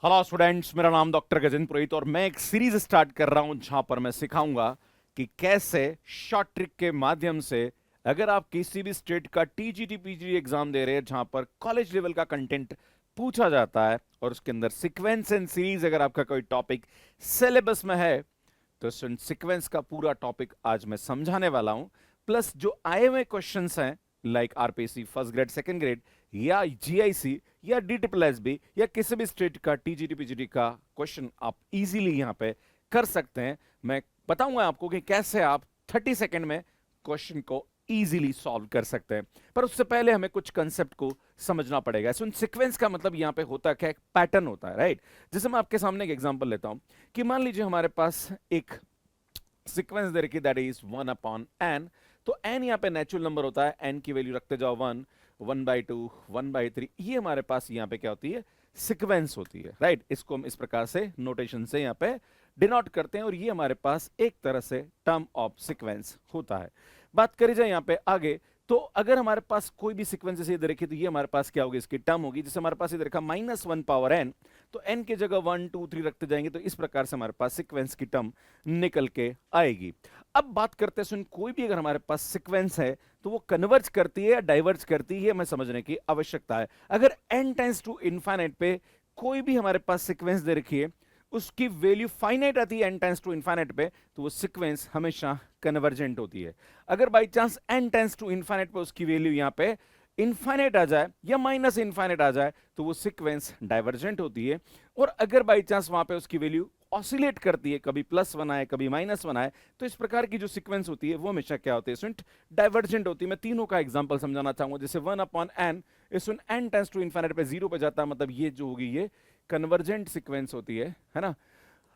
Hello students, मेरा नाम doctor Gajendra पुरोहित और मैं एक सीरीज स्टार्ट कर रहा हूं जहां पर मैं सिखाऊंगा कि कैसे शॉर्ट ट्रिक के माध्यम से अगर आप किसी भी स्टेट का टीजीटी पीजीटी एग्जाम दे रहे हैं जहां पर कॉलेज लेवल का कंटेंट पूछा जाता है और उसके अंदर सीक्वेंस एंड सीरीज अगर आपका कोई टॉपिक सिलेबस में है तो सीक्वेंस का पूरा टॉपिक आज मैं समझाने वाला हूं। प्लस जो आए हुए क्वेश्चंस हैं like RPC first grade second grade या जीआईसी या डी ट्रिपल एस बी या किसी भी स्टेट का टीजीटी पीजीटी का क्वेश्चन आप इजीली यहां पे कर सकते हैं। मैं बताऊंगा आपको कि कैसे आप 30 सेकंड में क्वेश्चन को इजीली सॉल्व कर सकते हैं। पर उससे पहले हमें कुछ कंसेप्ट को समझना पड़ेगा। सुन, सीक्वेंस का मतलब यहां पे होता क्या, एक पैटर्न होता है, राइट। जैसे मैं आपके सामने एक एग्जांपल लेता हूं कि मान लीजिए हमारे पास एक सीक्वेंस दे रखी दैट इज 1/n। तो n यहाँ पे नेचुरल नंबर होता है, n की वैल्यू रखते जाओ 1, 1/2, 1/3। ये हमारे पास यहाँ पे क्या होती है, सीक्वेंस होती है, राइट। इसको हम इस प्रकार से नोटेशन से यहाँ पे डिनोट करते हैं और ये हमारे पास एक तरह से टर्म ऑफ सीक्वेंस होता है। बात करी जाए यहाँ पे आगे, तो अगर हमारे पास कोई भी सीक्वेंस जैसे इधर रखी तो ये हमारे पास क्या होगी, इसकी टर्म होगी। जैसे हमारे पास इधर रखा -1/n, तो n की जगह 1 2 3 रखते जाएंगे तो इस प्रकार से हमारे पास सीक्वेंस की टर्म निकल के आएगी। अब बात करते हैं, सुन, कोई भी अगर हमारे पास सीक्वेंस है तो वो कन्वर्ज करती है या डाइवर्ज करती है, हमें समझने की आवश्यकता है। अगर n टेंड्स टू इनफाइनाइट पे कोई भी हमारे पास सीक्वेंस दे रखी है, उसकी वैल्यू फाइनाइट आती है n टेंड्स टू इनफाइनाइट पे, तो वो सीक्वेंस हमेशा कन्वर्जेंट होती है। अगर by chance n tends to infinite पे उसकी वैल्यू यहाँ पे इनफाइनाइट आ जाए या माइनस इनफाइनाइट आ जाए तो वो सीक्वेंस डाइवर्जेंट होती है। और अगर बाई चांस वहां पे उसकी वैल्यू ऑसिलेट करती है, कभी +1 आए कभी -1 आए, तो इस प्रकार की जो सीक्वेंस होती है वो हमेशा क्या होती है, स्टूडेंट, डाइवर्जेंट होती है। मैं तीनों का एग्जांपल समझाना चाहूंगा। जैसे 1/n, इसमें n टेंड्स टू इनफाइनाइट पे 0 पे जाता है, मतलब ये जो होगी ये कन्वर्जेंट सीक्वेंस होती है ना।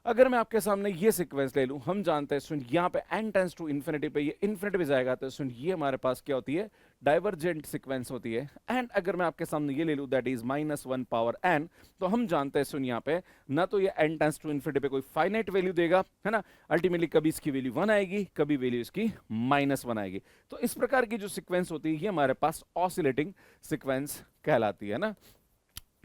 अगर मैं आपके सामने ये सीक्वेंस ले लूं, हम जानते हैं सुन यहाँ पे n टेंड्स टू इन्फिनिटी पे ये इन्फिनिटी पे जाएगा, तो सुन ये हमारे पास क्या होती है, डाइवर्जेंट सीक्वेंस होती है। एंड अगर मैं आपके सामने ये ले लूं दैट इज -1/n, तो हम जानते हैं सुन यहाँ पे ना तो ये n टेंड्स टू इन्फिनिटी पे कोई फाइनाइट वैल्यू देगा, है ना। अल्टीमेटली कभी इसकी वैल्यू 1 आएगी, कभी वैल्यू इसकी -1 आएगी। तो इस प्रकार की जो सीक्वेंस होती है ये हमारे पास ऑसिलेटिंग सीक्वेंस कहलाती है ना।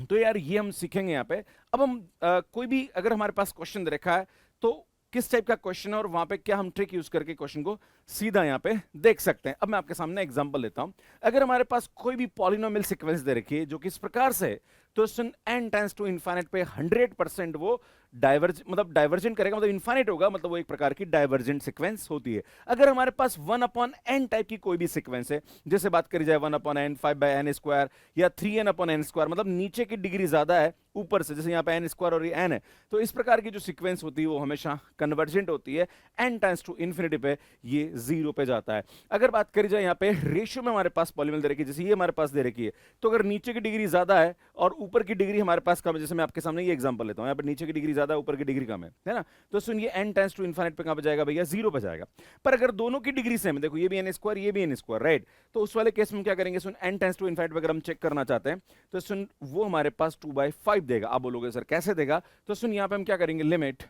तो यार ये हम सीखेंगे यहाँ पे। अब हम कोई भी अगर हमारे पास क्वेश्चन दे रखा है तो किस टाइप का क्वेश्चन है और वहां पे क्या हम ट्रिक यूज करके क्वेश्चन को सीधा यहाँ पे देख सकते हैं। अब मैं आपके सामने एग्जांपल लेता हूं। अगर हमारे पास कोई भी पॉलिनोमियल सीक्वेंस दे रखी है जो किस प्रकार से है, तो सुन n टेंड्स टू इनफाइनाइट पे 100% वो डाइवर्जेंट करेगा, मतलब इनफाइनाइट होगा, मतलब वो एक प्रकार की डाइवर्जेंट सीक्वेंस होती है। अगर हमारे पास 1/n टाइप की कोई भी सीक्वेंस है, जैसे बात करी जाए 1/n, 5/n² या 3n/n², मतलब नीचे की डिग्री ज्यादा है ऊपर से, जैसे यहाँ पे n² और ये n है, तो इस प्रकार की जो सीक्वेंस होती है वो हमेशा कन्वर्जेंट होती है। n टेंड्स टू इन्फिनिटी पे ये 0 पे जाता है। अगर बात करी जाए यहाँ पे रेशियो में हमारे पास पॉलीनोमियल दे रखी है, जैसे ये हमारे पास दे रखी है, तो अगर नीचे की डिग्री ज्यादा है और ऊपर की डिग्री हमारे पास कम है, जैसे मैं आपके सामने ये एग्जांपल लेता हूं, यहाँ पे नीचे की डिग्री ज्यादा है ऊपर की डिग्री कम है ना, तो सुन ये n टेंड्स टू इनफिनिट पे कहां पे जाएगा भैया, 0 पे जाएगा। पर अगर दोनों की डिग्री सेम है, देखो ये भी n² ये भी n², राइट, तो उस वाले केस में क्या करेंगे, सुन n टेंड्स टू इनफिनिट पे अगर हम चेक करना चाहते हैं तो सुन वो हमारे पास 2/5 देगा। आप बोलोगे सर कैसे देगा, तो सुन यहाँ पे हम क्या करेंगे, limit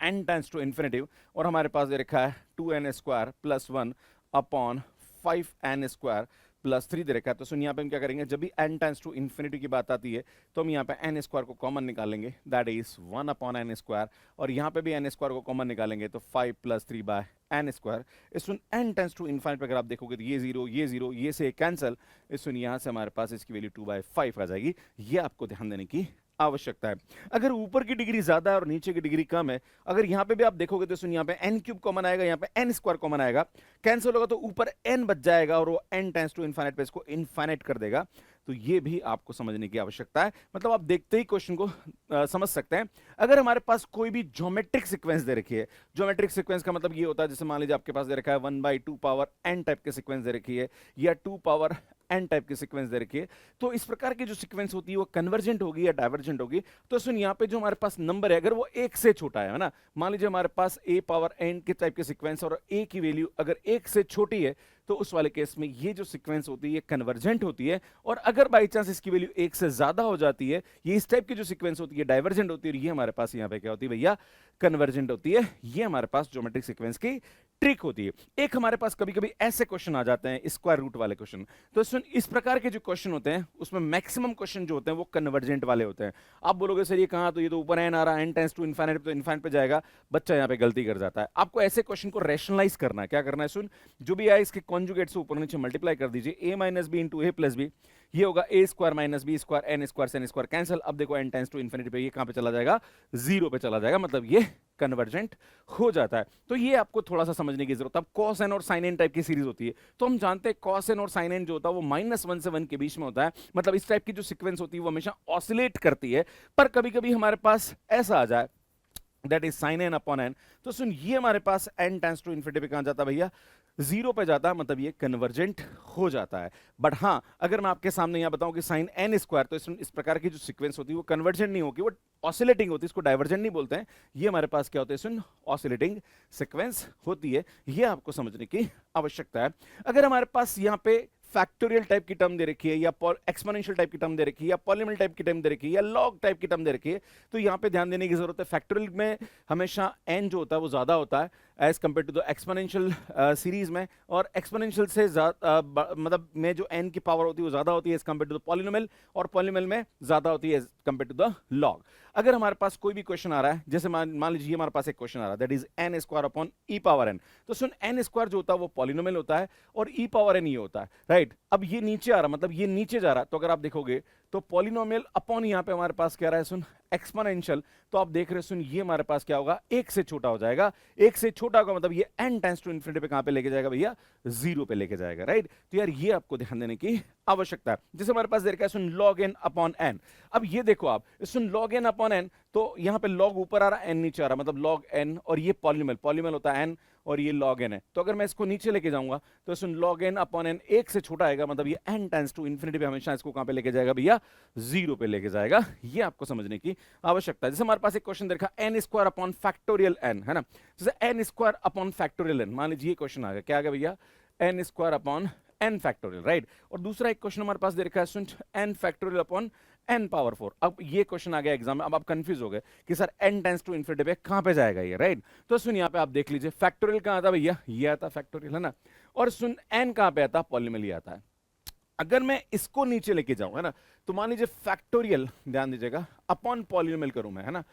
n tends to infinity, और हमारे पास दे रखा है 2n² + 1/5n² + 3 दे रखा है। तो सुन यहाँ पे हम क्या करेंगे, जब भी n टेंड्स टू इन्फिनिटी की बात आती है तो हम यहाँ पे n² को कॉमन निकालेंगे, दैट इज 1/n², और यहाँ पे भी n² को कॉमन निकालेंगे तो 5 + 3/n²। इस सुन n टेंड्स टू इन्फिनिटी पे अगर आप देखोगे तो ये 0 ये से कैंसिल, इस सुन यहाँ से हमारे पास इसकी वैल्यू 2/5 आ जाएगी। ये आपको ध्यान देने की आवश्यकता है। अगर ऊपर की डिग्री ज्यादा है और नीचे की डिग्री कम है, अगर यहां पे भी आप देखोगे तो सुन यहाँ पे n³ कॉमन आएगा, यहाँ पे n² कॉमन आएगा, कैंसिल होगा तो ऊपर n बच जाएगा और वो n टेंड्स टू इनफाइनाइट पे इसको इनफाइनाइट कर देगा। तो ये भी आपको समझने की आवश्यकता है, मतलब आप देखते ही क्वेश्चन को समझ सकते हैं। अगर हमारे पास कोई भी ज्योमेट्रिक सीक्वेंस दे रखी है, ज्योमेट्रिक सीक्वेंस का मतलब ये होता है, जैसे मान लीजिए आपके पास दे रखा है 1/2n टाइप के सीक्वेंस दे रखी है या 2n टाइप की सीक्वेंस दे रखी है, तो इस प्रकार की जो सीक्वेंस होती है वो कन्वर्जेंट होगी या डाइवर्जेंट होगी। तो सुन यहाँ पे जो हमारे पास नंबर है अगर वो 1 से छोटा है ना, मान लीजिए हमारे पास a⁻n के टाइप के सीक्वेंस और a की वैल्यू अगर 1 से छोटी है, तो उस वाले केस में ये जो सीक्वेंस होती है कन्वर्जेंट होती है। और अगर बाई चांस इसकी वैल्यू 1 से ज्यादा हो जाती है, ये इस टाइप की जो सीक्वेंस होती ये डाइवर्जेंट होती है और ये हमारे पास यहाँ पे क्या होती है भैया, कन्वर्जेंट होती है। ये हमारे पास ज्योमेट्रिक सीक्वेंस की ट्रिक होती है। एक हमारे पास कभी कभी ऐसे क्वेश्चन आ जाते हैं स्क्वायर रूट वाले क्वेश्चन, तो इस प्रकार के जो क्वेश्चन होते हैं उसमें मैक्सिमम क्वेश्चन जो होते हैं वो कन्वर्जेंट वाले होते हैं। आप बोलोगे सर ये कहाँ, तो ये तो ऊपर एन आ रहा है, एन टेंड्स टू इनफाइनाइट, तो इनफाइनाइट पे जाएगा, बच्चा यहाँ पे गलती कर जाता है। आपको ऐसे क्वेश्चन को रैशनलाइज करना है। क्या करना है, सुन, जो भी आए इसके कॉन्जुगेट से ऊपर नीचे मल्टीप्लाई कर दीजिए, a minus b into a plus b, ये होगा a square minus b square, n square से एन स्क्वायर कैंसिल। अब देखो एन टेंड्स टू इनफिनिटी पे ये कहां पे चला जाएगा, जीरो पे चला जाएगा, मतलब ये कन्वर्जेंट हो जाता है। तो ये आपको थोड़ा सा समझने की जरूरत है। अब कॉस एन और साइन एन टाइप की सीरीज होती है, तो हम जानते हैं कॉस एन और साइन एन जो होता है वो -1 से 1 के बीच में होता है, मतलब इस टाइप की जो सीक्वेंस होती है वो हमेशा ऑसिलेट करती है। पर कभी कभी हमारे पास ऐसा आ जाए that is sine n upon n, तो सुन ये हमारे पास एन टेंड्स टू इनफिनिटी पे कहां जाता है भैया, जीरो पे जाता है, मतलब ये कन्वर्जेंट हो जाता है। बट हाँ, अगर मैं आपके सामने यहां बताऊं कि साइन एन स्क्वायर, तो इस प्रकार की जो सीक्वेंस होती है वो कन्वर्जेंट नहीं होगी, वो ऑसिलेटिंग होती है, इसको डाइवर्जेंट नहीं बोलते हैं। ये हमारे पास क्या होता है, सुन, ऑसिलेटिंग सीक्वेंस होती है। ये आपको समझने की आवश्यकता है। अगर हमारे पास यहाँ पे फैक्टोरियल टाइप की टर्म दे रखी है, या एक्सपोनेंशियल टाइप की टर्म दे रखी है, या पॉलिनोमियल टाइप की टर्म दे रखी है, या लॉग टाइप की टर्म दे रखी है, तो यहाँ पे ध्यान देने की जरूरत है। फैक्टोरियल में हमेशा n जो होता है वो ज्यादा होता है as compare to the exponential series में, और एक्सपोनेंशियल से मतलब में जो n की पावर होती है वो ज्यादा होती है as compare to the polynomial, और पॉलिनोमियल में ज्यादा होती है as compare to the log. अगर हमारे पास कोई भी क्वेश्चन आ रहा है, जैसे मान लीजिए हमारे पास एक क्वेश्चन आ रहा है that is n square upon e power n, तो सुन n स्क्वायर जो होता है वो पॉलिनोमियल होता है और e पावर n ये होता है, राइट। अब ये नीचे आ रहा, मतलब ये नीचे जा रहा है, तो अगर आप देखोगे तो पॉलिनोमियल अपॉन यहाँ पे हमारे पास क्या रहा है, सुन, एक्सपोनेंशियल, तो आप देख रहे हो, सुन, ये हमारे पास क्या होगा, एक से छोटा हो जाएगा। एक से छोटा होगा मतलब ये n टेंड्स टू इनफिनिटी पे कहां पे लेके जाएगा भैया, जीरो पे लेके जाएगा, राइट। तो यार ये आपको ध्यान देने की आवश्यकता है। जैसे हमारे पास दे रखा है, सुन, log n अपॉन n। अब ये देखो आप, सुन, log n अपॉन n, तो यहाँ पे log ऊपर आ रहा है, n नीचे आ रहा है, मतलब log n, और ये पॉलिनोमियल होता है n, और ये log n है। तो अगर मैं इसको नीचे लेके जाऊंगा तो सुन, log n अपॉन n एक से छोटा आएगा, मतलब ये n टेंड्स टू इनफिनिटी पे हमेशा इसको कहां पे लेके जाएगा भैया, जीरो पे लेके जाएगा। ये आपको समझने की आवश्यकता है। जैसे हमारे पास एक क्वेश्चन देखा n square upon factorial n, है ना। जैसे n square upon factorial n, मान लीजिए ये क्वेश्चन आ गया, क्या आ गया भैया, n square upon n factorial, right. और दूसरा एक क्वेश्चन हमारे पास दे रखा है, सुन, n factorial upon n power 4। अब ये क्वेश्चन आ गया एग्जाम में, अब आप कंफ्यूज हो गए कि sir n tends to infinity पे कहां पे जाएगा ये, राइट। तो सुन, यहाँ पे आप देख लीजिए, फैक्टोरियल कहां आता भैया, ये आता फैक्टोरियल, है ना। और सुन, n कहां पे आता, पॉलिनोमियल ये आता है। अगर मैं इसको नीचे लेके जाऊं, है ना, तो मान लीजिए फैक्टोरियल, ध्यान दीजिएगा, अपॉन पॉलिनोमियल करूं मैं, है ना,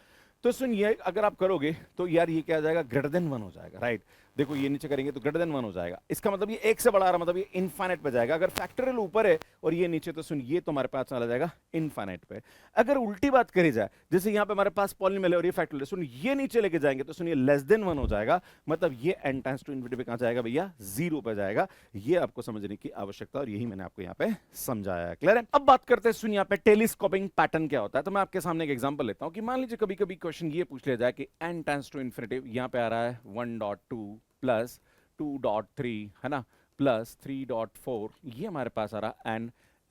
तो सुन, ये अगर आप करोगे तो यार ये क्या आ जाएगा, ग्रेटर देन 1 हो जाएगा, राइट। देखो ये नीचे करेंगे तो ग्रेटर देन 1 हो जाएगा, इसका मतलब ये एक से बड़ा आ रहा, मतलब ये इनफाइनाइट पे जाएगा। अगर फैक्टोरियल ऊपर है और ये नीचे, तो सुन, ये तो हमारे पास चला जाएगा इनफाइनाइट पे। अगर उल्टी बात करी जाए, जैसे यहाँ पे हमारे पास पॉलिनोमियल है और ये फैक्टोरियल, सुन, ये नीचे लेके जाएंगे तो सुन, ये लेस देन 1 हो जाएगा, मतलब ये n टेंड्स टू इनफिनिटी पे कहां जाएगा भैया, जीरो पे जाएगा। ये आपको समझने की आवश्यकता, और यही मैंने आपको यहाँ पे समझाया है। क्लियर है। अब बात करते हैं, सुन, यहाँ पे टेलीस्कोपिंग पैटर्न क्या होता है। तो मैं आपके सामने एक एग्जांपल लेता हूँ कि मान लीजिए कभी कभी क्वेश्चन ये पूछ लिया जाए कि n टेंड्स टू इनफिनिटी, यहाँ पे आ रहा है 1.2 प्लस 2.3, है ना, प्लस 3.4, ये हमारे पास आ रहा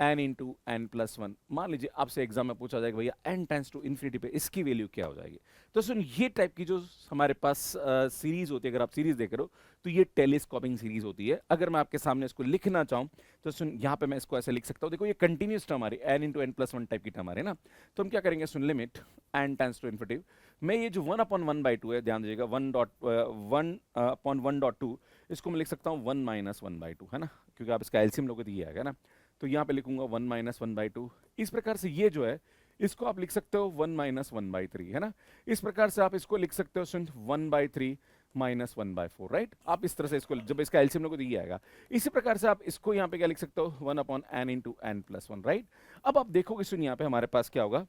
n इंटू n प्लस 1। मान लीजिए आपसे एग्जाम में पूछा जाएगा भैया n टेंड्स टू इनफिनिटी पे इसकी वैल्यू क्या हो जाएगी। तो सुन, ये टाइप की जो हमारे पास सीरीज होती है, अगर आप सीरीज देख रहे हो तो ये टेलीस्कोपिंग सीरीज होती है। अगर मैं आपके सामने इसको लिखना चाहूँ तो सुन, यहाँ पे मैं इसको ऐसे लिख सकता हूँ, देखो ये कंटिन्यूस टर्म आ रही है, n into n plus 1 type की टर्म आ रही है ना। तो हम क्या करेंगे, सुन, limit n tends to infinity में ये जो 1/1/2 है, ध्यान दीजिएगा, 1/1.2, इसको मैं लिख सकता हूँ 1 - 1/2, है ना, क्योंकि आप इसका एलसीएम लोगे तो ये आएगा ना। तो यहाँ पे लिखूंगा 1 - 1/2। इस प्रकार से ये जो है इसको आप लिख सकते हो 1 - 1/3, है ना। इस प्रकार से आप इसको लिख सकते हो, सुन, 1/3 - 1/4, राइट। आप इस तरह से इसको, जब इसका एलसीएम लोगे तो ये आएगा। इसी प्रकार से आप इसको यहाँ पे क्या लिख सकते हो, 1/n into n plus 1, right. अब आप देखोगे, सुन, यहाँ पे हमारे पास क्या होगा,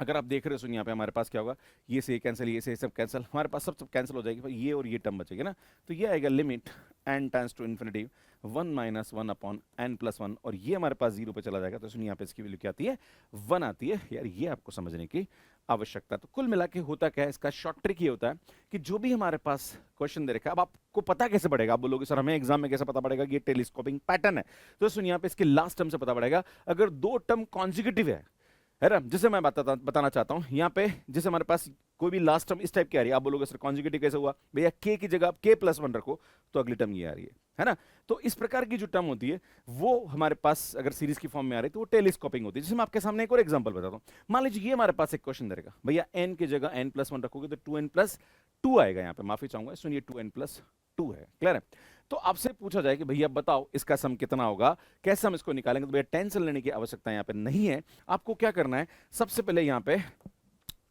अगर आप देख रहे हो, सुन, यहाँ पे हमारे पास क्या होगा, ये से कैंसिल, ये से सब कैंसिल, हमारे पास सब कैंसिल हो जाएगी, ये और ये टर्म बचेगी ना। तो ये आएगा limit n tends to infinity 1 - 1/n plus 1, और ये हमारे पास जीरो पे चला जाएगा। तो सुन, यहाँ पे इसकी वैल्यू क्या आती है, 1 आती है। यार ये आपको समझने की आवश्यकता। तो कुल मिला के होता क्या है, इसका शॉर्ट ट्रिक ये होता है कि जो भी हमारे पास क्वेश्चन दे रखा है, अब आपको पता कैसे पड़ेगा, आप बोलोगे सर हमें एग्जाम में कैसे पता पड़ेगा कि ये टेलीस्कोपिंग पैटर्न है। तो सुन, यहाँ पे इसके लास्ट टर्म से पता पड़ेगा। अगर दो टर्म कॉन्जिक्यूटिव है, है ना। जैसे मैं बताना चाहता हूं यहाँ पे, जैसे हमारे पास कोई भी लास्ट टर्म इस टाइप की आ रही है, आप बोलोगे सर कॉन्जुगेटिव कैसे हुआ, भैया के की जगह आप k+1 रखो तो अगली टर्म ये आ रही है ना। तो इस प्रकार की जो टर्म होती है वो हमारे पास अगर सीरीज की फॉर्म में आ रही है तो वो टेलीस्कोपिंग होती है। जैसे मैं आपके सामने एक और एग्जांपल बताता हूँ, मान लीजिए ये हमारे पास एक क्वेश्चन रहेगा, भैया n की जगह n+1 रखोगे तो 2n+2 आएगा, यहाँ पे माफी चाहूंगा, सुनिए 2n+2 है, क्लियर है। तो आपसे पूछा जाए कि भैया बताओ इसका सम कितना होगा, कैसे हम इसको निकालेंगे, तो भैया टेंशन लेने की आवश्यकता यहाँ पे नहीं है। आपको क्या करना है, सबसे पहले यहाँ पे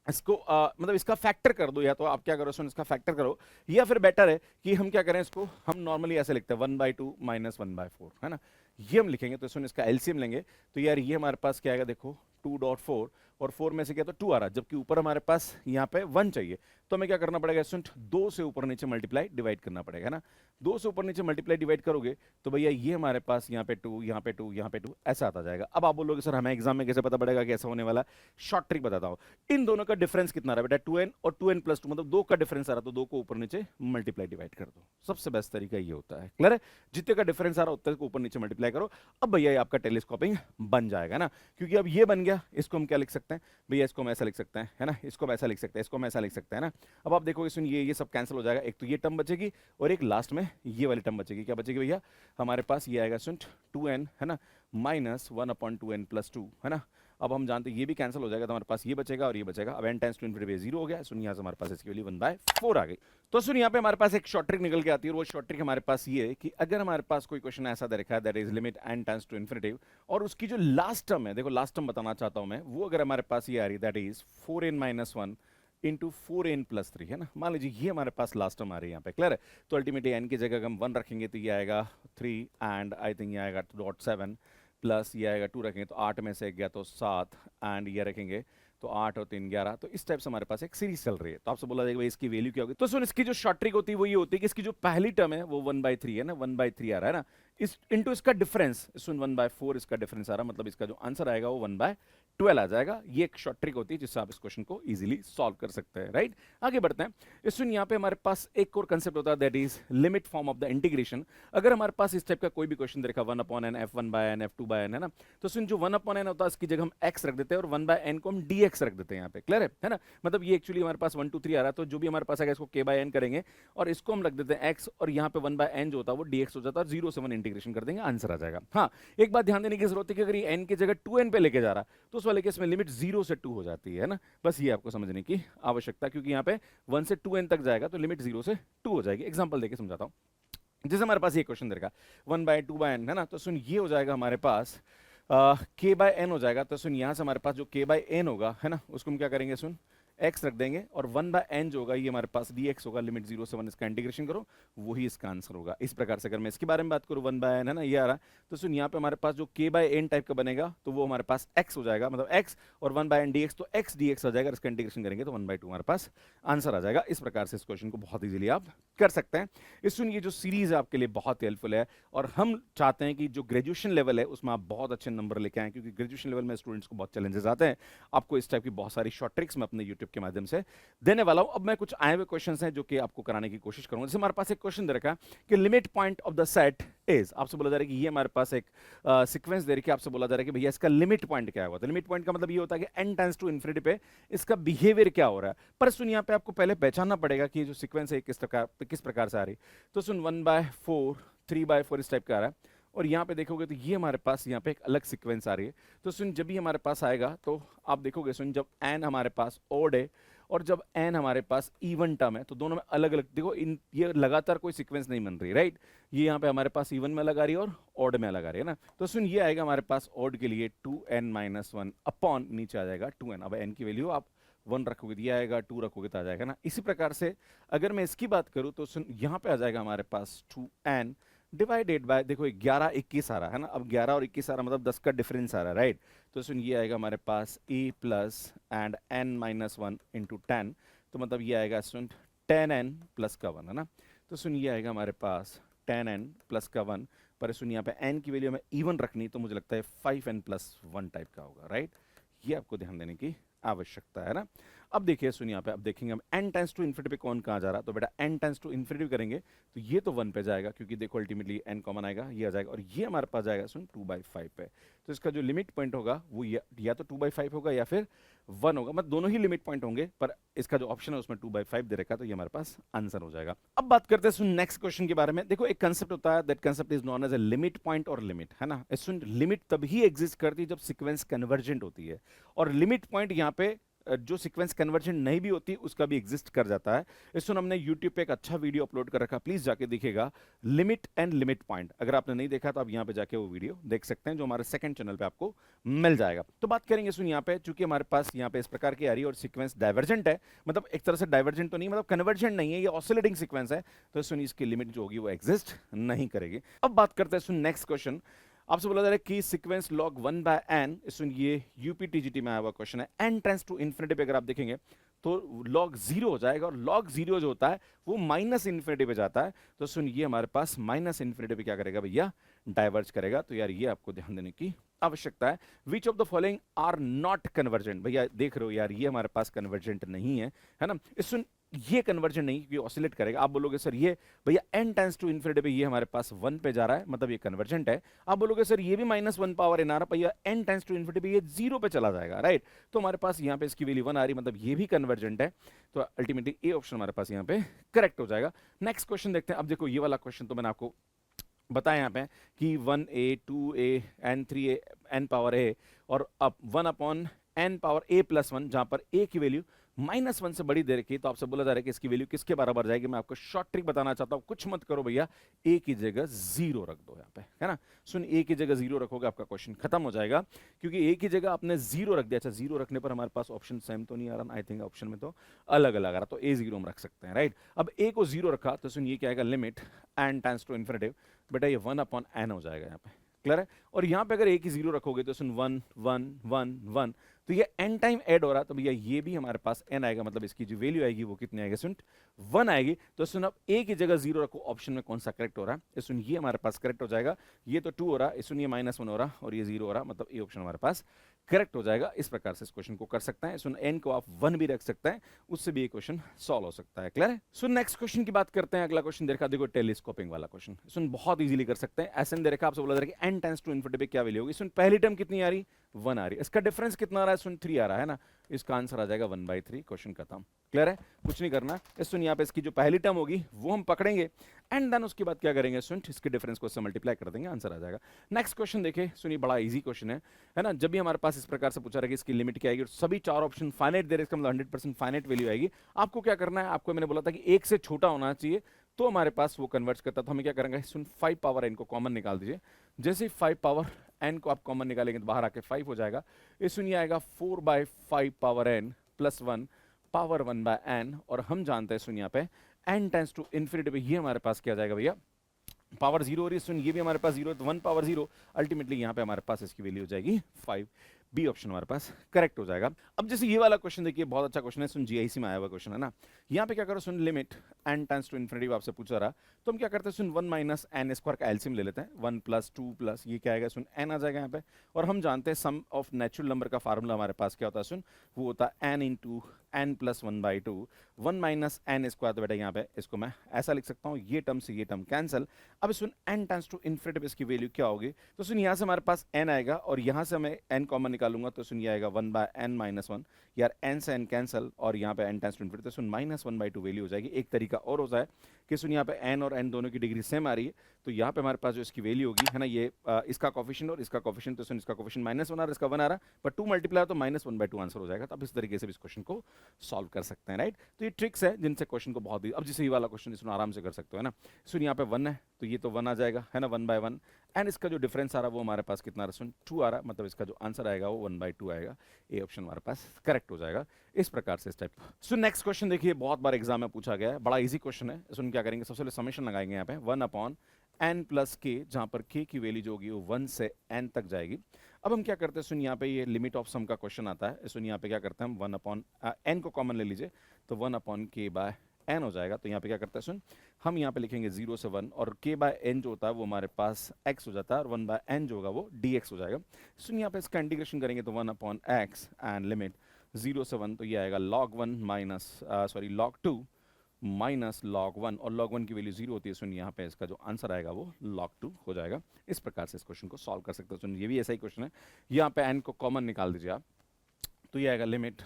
इसको मतलब इसका फैक्टर कर दो, या तो आप क्या करो सुन इसका फैक्टर करो, या फिर बेटर है कि हम क्या करें, इसको हम नॉर्मली ऐसे लिखते हैं 1/2 - 1/4, है ना। ये हम लिखेंगे तो सुन इसका एलसीएम लेंगे तो यार ये हमारे पास क्या आएगा, देखो 2.4 और 4 में से क्या तो 2 आ रहा है, जबकि ऊपर हमारे पास यहाँ पे 1 चाहिए, तो हमें क्या करना पड़ेगा स्टूडेंट, 2 से ऊपर नीचे मल्टीप्लाई डिवाइड करना पड़ेगा ना। 2 से ऊपर नीचे मल्टीप्लाई डिवाइड करोगे तो भैया ये हमारे पास यहाँ पे 2, यहाँ पे 2, यहाँ पे 2 ऐसा आता जाएगा। अब आप बोलोगे सर हमें एग्जाम में कैसे पता पड़ेगा कि ऐसा होने वाला, शॉर्ट ट्रिक बताता हूँ। इन दोनों का डिफरेंस कितना रहा बेटा, 2n और 2n+2, मतलब 2 का डिफरेंस आ रहा तो 2 को ऊपर नीचे मल्टीप्लाई डिवाइड कर दो, सबसे बेस्ट तरीका ये होता है, क्लियर है। जितने का डिफरेंस आ रहा उतने को ऊपर नीचे मल्टीप्लाई करो, अब भैया ये आपका टेलीस्कोपिंग बन जाएगा ना। क्योंकि अब ये बन गया, इसको हम क्या लिख सकते हैं भैया, इसको हम ऐसा लिख सकते हैं, है ना, इसको हम ऐसा लिख सकते हैं, इसको हम ऐसा लिख सकते हैं ना। अब आप देखोगे सुन ये सब कैंसिल हो जाएगा, एक तो ये टर्म बचेगी और एक लास्ट में ये वाली टर्म बचेगी। क्या बचेगी भैया, हमारे पास ये आएगा सुन 2n, है ना, -1/2n+2, है ना। अब हम जानते हैं ये भी कैंसिल हो जाएगा तो हमारे पास ये बचेगा और ये बचेगा। अब n टेंड्स टू इनफिनिटी 0 हो गया, सुन यहाँ से हमारे पास इसकी वैल्यू 1/4 आ गई। तो सुन यहाँ पे हमारे पास एक शॉर्ट ट्रिक निकल के आती है, और वो शॉर्ट ट्रिक हमारे पास ये है कि अगर हमारे पास कोई क्वेश्चन ऐसा दे रखा है that is limit n tends to infinity, और उसकी जो लास्ट टर्म है, देखो लास्ट टर्म बताना चाहता हूं मैं, वो अगर हमारे पास ये आ रही है that is 4n - 1 into 4n+3, है ना। मान लीजिए ये हमारे पास लास्ट टर्म आ रही है यहाँ पे, क्लियर है। तो अल्टीमेटली n की जगह हम 1 रखेंगे तो ये आएगा 3 एंड आई थिंक ये आएगा 2.7 प्लस ये आएगा 2 रखेंगे तो 8 में से गया तो 7 एंड ये रखेंगे तो 8 और 3 11। तो इस टाइप से हमारे पास एक सीरीज चल रही है। तो आपसे बोला जाएगा भाई इसकी वैल्यू क्या होगी, तो सुन इसकी जो शॉर्ट ट्रिक होती है वो ये होती है कि इसकी जो पहली टर्म है वो 1/3 है ना, 1/3 आ रहा है ना, इस इंटू इसका डिफरेंस, सुन 1/4 इसका डिफरेंस आ रहा है, मतलब इसका जो आंसर आएगा वो 1/12 आ जाएगा। ये एक शॉर्ट ट्रिक होती है जिससे आप इस क्वेश्चन को इजीली सॉल्व कर सकते हैं, राइट। आगे बढ़ते हैं। सुन यहाँ पे हमारे पास एक और कंसेप्ट होता है that is limit form of the integration. अगर हमारे पास इस टाइप का कोई भी क्वेश्चन देखा 1/n f1/n f2/n, है ना, तो सुन जो 1/n होता है इसकी जगह हम x रख देते हैं और 1/n को हम dx रख देते हैं यहाँ पे, क्लियर है ना। मतलब ये एक्चुअली हमारे पास 1 2 3 आ रहा है, तो जो भी हमारे पास आएगा इसको k/n करेंगे और इसको हम रख देते हैं x, और यहाँ पे 1/n जो होता है वो dx हो जाता है, 0 से 1 इंटीग्रेशन कर देंगे, आंसर आ जाएगा। हाँ, एक बात ध्यान देने की जरूरत है कि अगर ये n की जगह 2n पे लेके जा रहा है तो उस वाले केस में लिमिट 0 से 2 हो जाती है ना। बस ये आपको समझने की आवश्यकता, क्योंकि यहाँ पे 1 से 2n तक जाएगा तो लिमिट 0 से 2 हो जाएगी। एग्जांपल देके समझाता हूँ। जैसे हमारे पास ये क्वेश्चन रहेगा 1/2/n, है ना, तो सुन ये हो जाएगा हमारे पास k/n हो जाएगा। तो सुन यहाँ से हमारे पास जो k/n होगा, है ना, उसको हम क्या करेंगे, सुन x रख देंगे और 1/n जो होगा ये हमारे पास dx होगा, लिमिट 0 से 1 इसका इंटीग्रेशन करो, वही इसका आंसर होगा। इस प्रकार से अगर मैं इसके बारे में बात करूँ 1/n, है ना, ये आ रहा है, तो सुन यहाँ पे हमारे पास जो k/n टाइप का बनेगा तो वो हमारे पास x हो जाएगा, मतलब x और 1/n dx, तो x dx आ जाएगा, इसका इंटीग्रेशन करेंगे तो 1/2 हमारे पास आंसर आ जाएगा। इस प्रकार से इस क्वेश्चन को बहुत इजीली आप कर सकते हैं। इस सुन ये जो सीरीज है आपके लिए बहुत हेल्पफुल है, और हम चाहते हैं कि जो ग्रेजुएशन लेवल है उसमें आप बहुत अच्छे नंबर लेके आएं, क्योंकि ग्रेजुएशन लेवल में स्टूडेंट्स को बहुत चैलेंजेस आते हैं। आपको इस टाइप की बहुत सारी शॉर्ट ट्रिक्स मैं अपने यूट्यूब के माध्यम से देने वाला हूं। अब मैं कुछ आए हुए क्वेश्चंस हैं जो कि आपको कराने की कोशिश करूंगा। जैसे हमारे पास एक क्वेश्चन दे रखा है कि limit point of the set is, आपसे बोला जा रहा है कि ये हमारे पास एक सीक्वेंस दे रखी है, आपसे बोला जा रहा है कि भैया इसका लिमिट पॉइंट क्या होगा। तो लिमिट पॉइंट का मतलब ये होता है कि n टेंड्स टू इनफिनिटी पे इसका बिहेवियर क्या हो रहा है। पर सुन यहाँ पे आपको पहले पहचानना पड़ेगा कि ये जो सीक्वेंस है किस प्रकार से आ रही। तो सुन 1/4 3/4 इस टाइप का आ रहा है, और यहाँ पे देखोगे तो ये हमारे पास यहाँ पे एक अलग सीक्वेंस आ रही है। तो सुन जब भी हमारे पास आएगा तो आप देखोगे सुन जब n हमारे पास ओड है और जब n हमारे पास इवन टर्म है तो दोनों में अलग अलग, देखो इन ये लगातार कोई सीक्वेंस नहीं बन रही, राइट। ये यहाँ पे हमारे पास इवन में लगा रही है और ऑड में लगा रही है ना। तो सुन ये आएगा हमारे पास ऑड के लिए 2n - 1 अपॉन नीचे आ जाएगा 2n। अब n की वैल्यू आप 1 रखोगे तो ये आएगा, 2 रखोगे तो आ जाएगा ना। इसी प्रकार से अगर मैं इसकी बात करूँ तो सुन यहाँ पे आ जाएगा हमारे पास 2n डिवाइडेड बाय, देखो 11 21 आ रहा है ना। अब 11 और 21 आ रहा मतलब 10 का डिफरेंस आ रहा है, राइट। तो सुन ये आएगा हमारे पास e plus and n - 1 into 10, तो मतलब ये आएगा सुन 10n प्लस का 1, है ना। तो सुन ये आएगा हमारे पास 10n प्लस का 1, पर सुन यहाँ पे n की वैल्यू हमें इवन रखनी, तो मुझे लगता है 5n + 1 टाइप का होगा, राइट। ये आपको ध्यान देने की आवश्यकता है ना। अब देखिए सुनिए यहाँ पे, अब देखेंगे हम n टेंस टू इन्फिनिटी पे कौन कहाँ जा रहा है, तो बेटा n टेंस टू इन्फिनिटी करेंगे तो ये तो 1 पे जाएगा, क्योंकि देखो अल्टीमेटली n कॉमन आएगा, ये आ जाएगा, और ये हमारे पास जाएगा सुन 2/5 पे। तो इसका जो लिमिट पॉइंट होगा वो या तो 2/5 होगा या फिर 1 होगा, मतलब दोनों ही लिमिट पॉइंट होंगे, पर इसका जो ऑप्शन है उसमें 2/5 दे रखा है, तो ये हमारे पास आंसर हो जाएगा। अब बात करते हैं सुन नेक्स्ट क्वेश्चन के बारे में। देखो एक कंसेप्ट होता है, that concept is known as a limit point और लिमिट, है ना। सुन लिमिट तभी एग्जिस्ट करती है जब सीक्वेंस कन्वर्जेंट होती है, और लिमिट पॉइंट यहाँ पे जो सीक्वेंस कन्वर्जन नहीं भी होती उसका भी एग्जिस्ट कर जाता है। इस हमने यूट्यूब पे एक अच्छा वीडियो अपलोड कर रखा, प्लीज जाके देखिएगा, लिमिट एंड लिमिट पॉइंट। अगर आपने नहीं देखा तो आप यहाँ पे जाके वो वीडियो देख सकते हैं, जो हमारे सेकंड चैनल पे आपको मिल जाएगा। तो बात करेंगे सुन यहाँ पे, चूंकि हमारे पास यहाँ पे इस प्रकार की आ रही है और सीक्वेंस डाइवर्जेंट है, मतलब एक तरह से डाइवर्जेंट तो नहीं, मतलब कन्वर्जेंट नहीं है, ये ऑसिलेटिंग सीक्वेंस है, तो सुन इसकी लिमिट जो होगी वो एग्जिस्ट नहीं करेगी। अब बात करते हैं सुन नेक्स्ट क्वेश्चन। आपसे बोला जा रहा है कि सीक्वेंस log 1/n, सुन ये यूपीटीजीटी में आया हुआ क्वेश्चन है, n टेंस टू इन्फिनिटी पे अगर आप देखेंगे तो log 0 हो जाएगा, और log 0 जो होता है वो माइनस इन्फिनिटी पे जाता है, तो सुन ये हमारे पास माइनस इन्फिनिटी पे क्या करेगा भैया, डाइवर्ज करेगा। तो यार ये आपको ध्यान देने की आवश्यकता है। Which of the following are not convergent, भैया देख रहे हो यार ये हमारे पास कन्वर्जेंट नहीं है ना। इस सुन ये कन्वर्जन नहीं, क्योंकि ऑसिलेट करेगा। आप बोलोगे सर ये भैया n टेंस टू इन्फिनिटी पे ये हमारे पास 1 पे जा रहा है, मतलब ये कन्वर्जेंट है। आप बोलोगे सर ये भी -1 पावर n आ रहा है, भैया n टेंस टू इन्फिनिटी पे ये 0 पे चला जाएगा, राइट। तो हमारे पास यहाँ पे इसकी वैल्यू 1 आ रही, मतलब ये भी कन्वर्जेंट है, तो अल्टीमेटली ए ऑप्शन हमारे पास यहाँ पे करेक्ट हो जाएगा। नेक्स्ट क्वेश्चन देखते हैं। अब देखो ये वाला क्वेश्चन तो मैंने आपको बताया यहाँ पे कि 1a 2a n 3a n power a और अब 1/n पावर a+1, जहां पर a की वैल्यू -1 से बड़ी दे रखी है, तो आपसे बोला जा रहा है कि इसकी वैल्यू किसके बराबर जाएगी। मैं आपको शॉर्ट ट्रिक बताना चाहता हूं, कुछ मत करो भैया, a की जगह 0 रख दो यहाँ पे, है ना। सुन a की जगह 0 रखोगे आपका क्वेश्चन खत्म हो जाएगा, क्योंकि a की जगह आपने 0 रख दिया। अच्छा 0 रखने पर हमारे पास ऑप्शन सेम तो नहीं आ रहा, आई थिंक ऑप्शन में तो अलग अलग आ रहा, तो a 0 हम रख सकते हैं, राइट। अब a को 0 रखा तो सुन ये क्या आएगा, limit n tends to infinity, बेटा ये 1/n हो जाएगा यहाँ पे, क्लियर है। और यहाँ पे अगर a की 0 रखोगे तो सुन 1 1 1 1, तो ये n टाइम ऐड हो रहा है, तो भैया ये भी हमारे पास n आएगा, मतलब इसकी जो वैल्यू आएगी वो कितनी आएगी सुन 1 आएगी। तो सुन अब a की जगह 0 रखो, ऑप्शन में कौन सा करेक्ट हो रहा है, सुन ये हमारे पास करेक्ट हो जाएगा। ये तो 2 हो रहा है, सुन ये -1 हो रहा और ये 0 हो रहा, मतलब ये ऑप्शन हमारे पास करेक्ट हो जाएगा। इस प्रकार से इस क्वेश्चन को कर सकते हैं। सुन n को आप 1 भी रख सकते हैं, उससे भी ये क्वेश्चन सॉल्व हो सकता है, क्लियर है। सुन नेक्स्ट क्वेश्चन की बात करते हैं। अगला क्वेश्चन देखा, देखो टेलीस्कोपिंग वाला क्वेश्चन, सुन बहुत इजीली कर सकते हैं। ऐसे दे रखा, आपसे बोला जा रहा है कि n टेंस टू इन्फिनिटी पे क्या वैल्यू होगी। सुन पहली टर्म कितनी आ रही, 1 आ रही, इसका डिफरेंस कितना आ रहा है, सुन 3 आ रहा है ना, इसका आंसर आ जाएगा 1/3, क्वेश्चन खत्म, क्लियर है, कुछ नहीं करना। इस सुन यहाँ पे इसकी जो पहली टर्म होगी वो हम पकड़ेंगे, एंड देन उसके बाद क्या करेंगे, सुन इसके डिफरेंस को इससे मल्टीप्लाई कर देंगे, आंसर आ जाएगा। नेक्स्ट क्वेश्चन देखिए, सुनिए बड़ा इजी क्वेश्चन है ना। जब भी हमारे पास इस प्रकार से पूछा रहा है कि इसकी लिमिट क्या आएगी और सभी 4 ऑप्शन फाइनाइट दे रहे, इसका मतलब 100% फाइनाइट वैल्यू आएगी, आपको क्या करना है, आपको मैंने बोला था कि 1 से छोटा होना चाहिए, तो हमारे पास वो कन्वर्ट करता, तो हमें क्या करेंगे, सुन 5 पावर n को कॉमन निकाल दीजिए। जैसे ही 5 पावर n को आप कॉमन निकालेंगे तो बाहर आके 5 हो जाएगा। ये सुनिए आएगा 4/5 power n plus 1 power 1/n, और हम जानते हैं सुन यहाँ पे n टेंस टू इन्फिनिटी पे ये हमारे पास क्या जाएगा भैया, पावर 0 हो रही है, सुन ये भी हमारे पास 0 है, तो 1 पावर 0, अल्टीमेटली यहाँ पे हमारे पास इसकी वैल्यू हो जाएगी 5। बी ऑप्शन हमारे पास करेक्ट हो जाएगा। अब जैसे ये वाला क्वेश्चन देखिए, बहुत अच्छा क्वेश्चन है, सुन जीआईसी में आया हुआ क्वेश्चन है ना। यहाँ पे क्या करो, सुन limit n tends to infinity आपसे पूछा रहा, तो हम क्या करते हैं, सुन 1 - n² का एलसीएम ले लेते हैं, 1 + 2 प्लस ये क्या आएगा, सुन n आ जाएगा यहाँ पे। और हम जानते हैं सम ऑफ नेचुरल नंबर का फार्मूला हमारे पास क्या होता है, सुन वो होता है n × n + 1/2, 1 - n²। तो बेटा यहाँ पे इसको मैं ऐसा लिख सकता हूँ, ये टर्म से ये टर्म कैंसिल। अब सुन n टेंस टू इन्फिनिटी इसकी वैल्यू क्या होगी, तो सुन यहाँ से हमारे पास n आएगा, और यहाँ से मैं n कॉमन निकालूंगा, तो सुन ये आएगा 1/n - 1, यार n से n कैंसिल, और यहाँ पे n टेंस टू इन्फिनिटी, तो सुन -1/2 वैल्यू हो जाएगी। एक तरीका और हो जाए कि सुन यहाँ पे n और n दोनों की डिग्री सेम आ रही है, तो यहाँ पे हमारे पास जो इसकी वैल्यू होगी है ना, ये इसका कोफिशिएंट और इसका कोफिशिएंट, तो सुन इसका कोफिशिएंट -1 आ रहा है, इसका 1 आ रहा है, पर 2 मल्टीप्लाई तो -1/2 आंसर हो जाएगा। तो अब इस तरीके से भी इस क्वेश्चन को सॉल्व कर सकते हैं, राइट। तो ये ट्रिक्स है जिनसे क्वेश्चन को बहुत ही, अब जैसे ये वाला क्वेश्चन इसमें आराम से कर सकते हो, है ना। सुन यहाँ पे 1 है, तो ये तो 1 आ जाएगा, है ना, 1/1, एंड इसका जो डिफरेंस आ रहा है वो हमारे पास कितना आ रहा है, सुन 2 आ रहा है, मतलब इसका जो आंसर आएगा वो 1/2 आएगा। ए ऑप्शन हमारे पास करेक्ट हो जाएगा। इस प्रकार से इस टाइप। सो नेक्स्ट क्वेश्चन देखिए, बहुत बार एग्जाम में पूछा गया है, बड़ा इजी क्वेश्चन है। सुन क्या करेंगे, सबसे पहले समेशन लगाएंगे यहाँ पे 1/n + k, जहां पर k की वैल्यू जो होगी वो 1 से n तक जाएगी। अब हम क्या करते हैं, सुन यहाँ पे ये लिमिट ऑफ सम का क्वेश्चन आता है, सुन यहाँ पे क्या करते हैं हम 1/n को कॉमन ले लीजिए, तो 1/k/n हो जाएगा। तो यहाँ पे क्या करते हैं, सुन हम यहाँ पे लिखेंगे 0 से 1, और k/n जो होता है वो हमारे पास x हो जाता है, और 1/n जो होगा वो dx हो जाएगा। सुन यहाँ पे इसका इंटीग्रेशन करेंगे तो 1/x एंड लिमिट 0 से 1, तो ये आएगा log 1 minus log 2 minus log 1, और log 1 की वैल्यू 0 होती है। सुन यहाँ पे इसका जो आंसर आएगा वो log 2 हो जाएगा। इस प्रकार से इस क्वेश्चन को सॉल्व कर सकते हो। सुन ये भी ऐसा ही क्वेश्चन है, यहाँ पे n को कॉमन निकाल दीजिए आप, तो ये आएगा limit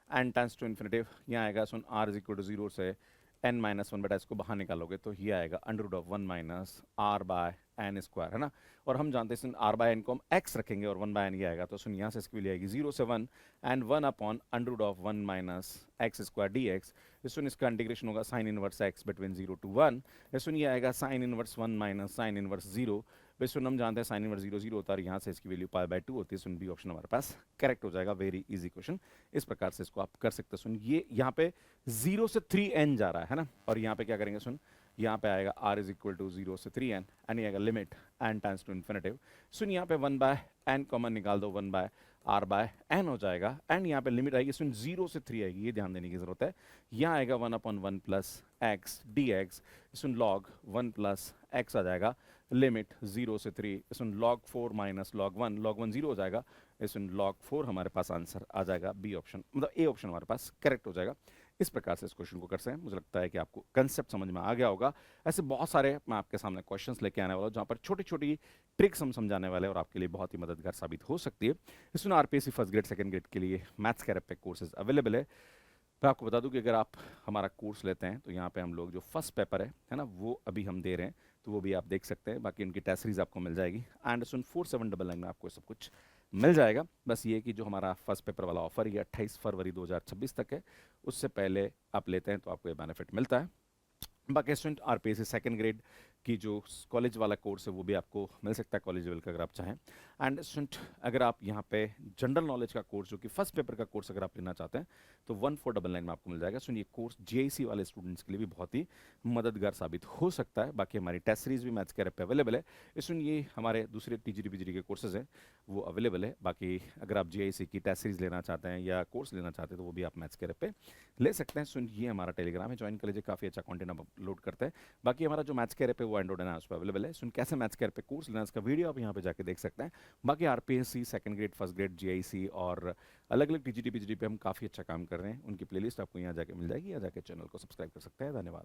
n tends to infinity, यहाँ आएगा सुन r इज इक्वल टू 0 से n माइनस 1 बेटा इसको बाहर निकालोगे तो ये आएगा √1 minus r by n square, है ना। और हम जानते हैं सुन r बाय n को हम x रखेंगे और 1 बाय n ये आएगा, तो सुन यहाँ से इसकी वैल्यू आएगी 0 से 1 and 1 upon √1 minus x square dx। सुन इसका इंटीग्रेशन होगा sine inverse x between 0 to 1, सुन ये आएगा sine inverse 1 minus sine inverse 0। बे सुन हम जानते हैं साइन इनवर्स 0 0 होता है, यहाँ से इसकी वैल्यू π/2 होती है। सुन बी ऑप्शन हमारे पास करेक्ट हो जाएगा। वेरी इजी क्वेश्चन, इस प्रकार से इसको आप कर सकते हो। सुन ये यहाँ पे 0 से 3n जा रहा है ना, और यहाँ पे क्या करेंगे सुन, यहाँ पे आएगा r इज इक्वल टू 0 से 3n एंड ये आएगा limit n tends to infinity. सुन यहाँ पे 1 बाय n कॉमन निकाल दो, 1 बाय r बाय n हो जाएगा एंड यहाँ पे लिमिट आएगी सुन 0 से 3 आएगी, ये ध्यान देने की जरूरत है। यहाँ आएगा 1 अपॉन 1 प्लस x dx, सुन log 1 प्लस x आ जाएगा, लिमिट 0 से 3, सुन log 4 माइनस log 1, log 1 0 हो जाएगा, सुन log 4 हमारे पास आंसर आ जाएगा। बी ऑप्शन मतलब ए ऑप्शन हमारे पास करेक्ट हो जाएगा। इस प्रकार से इस क्वेश्चन को कर सकते हैं। मुझे लगता है कि आपको कंसेप्ट समझ में आ गया होगा। ऐसे बहुत सारे मैं आपके सामने क्वेश्चंस लेके आने वाला हूँ जहाँ पर छोटी छोटी ट्रिक्स हम समझाने वाले हैं और आपके लिए बहुत ही मददगार साबित हो सकती है। इसमें RPSC first grade second grade के लिए मैथ्स के पे कोर्सेज अवेलेबल है। मैं आपको बता दूं कि अगर आप हमारा कोर्स लेते हैं तो यहाँ पे हम लोग जो फर्स्ट पेपर है ना, वो अभी हम दे रहे हैं, तो वो भी आप देख सकते हैं। बाकी उनकी टेस्ट सीरीज आपको मिल जाएगी एंड सुन 4799 में आपको सब कुछ मिल जाएगा। बस ये कि जो हमारा फर्स्ट पेपर वाला ऑफर ये 28 फरवरी 2026 तक है, उससे पहले आप लेते हैं तो आपको ये बेनिफिट मिलता है। बाकी स्टूडेंट आरपीएससी सेकंड ग्रेड की जो कॉलेज वाला कोर्स है वो भी आपको मिल सकता है कॉलेज लेवल का अगर आप चाहें। एंड स्टूडेंट अगर आप यहाँ पे जनरल नॉलेज का कोर्स जो कि फर्स्ट पेपर का कोर्स अगर आप लेना चाहते हैं तो 1499 में आपको मिल जाएगा। सुन ये कोर्स जेआईसी वाले स्टूडेंट्स के लिए भी बहुत ही मददगार साबित हो सकता है। बाकी हमारी टेस्ट सीरीज भी मैथ्स के पे अवेलेबल है। सुन ये हमारे दूसरे टीजीटी पीजीटी के कोर्सेज हैं वो अवेलेबल है। बाकी अगर आप जेआईसी की टेस्ट सीरीज लेना चाहते हैं या कोर्स लेना चाहते हैं तो वो भी आप मैथ्स के पे ले सकते हैं। सुन ये हमारा टेलीग्राम है, ज्वाइन कर लीजिए, काफ़ी अच्छा कंटेंट हम अपलोड करते हैं। बाकी हमारा जो मैथ्स के पे वो एंड्रॉइड है उस पर अवेलेबल है। सुन कैसे मैथ्स के पे कोर्स लेना इसका वीडियो आप यहाँ पे जाके देख सकते हैं। बाकी RPSC second grade first grade JIC और अलग अलग टीजीटी पीजीटी पे हम काफ़ी अच्छा काम कर रहे हैं, उनकी प्लेलिस्ट आपको यहाँ जाके मिल जाएगी, या जाके चैनल को सब्सक्राइब कर सकते हैं। धन्यवाद।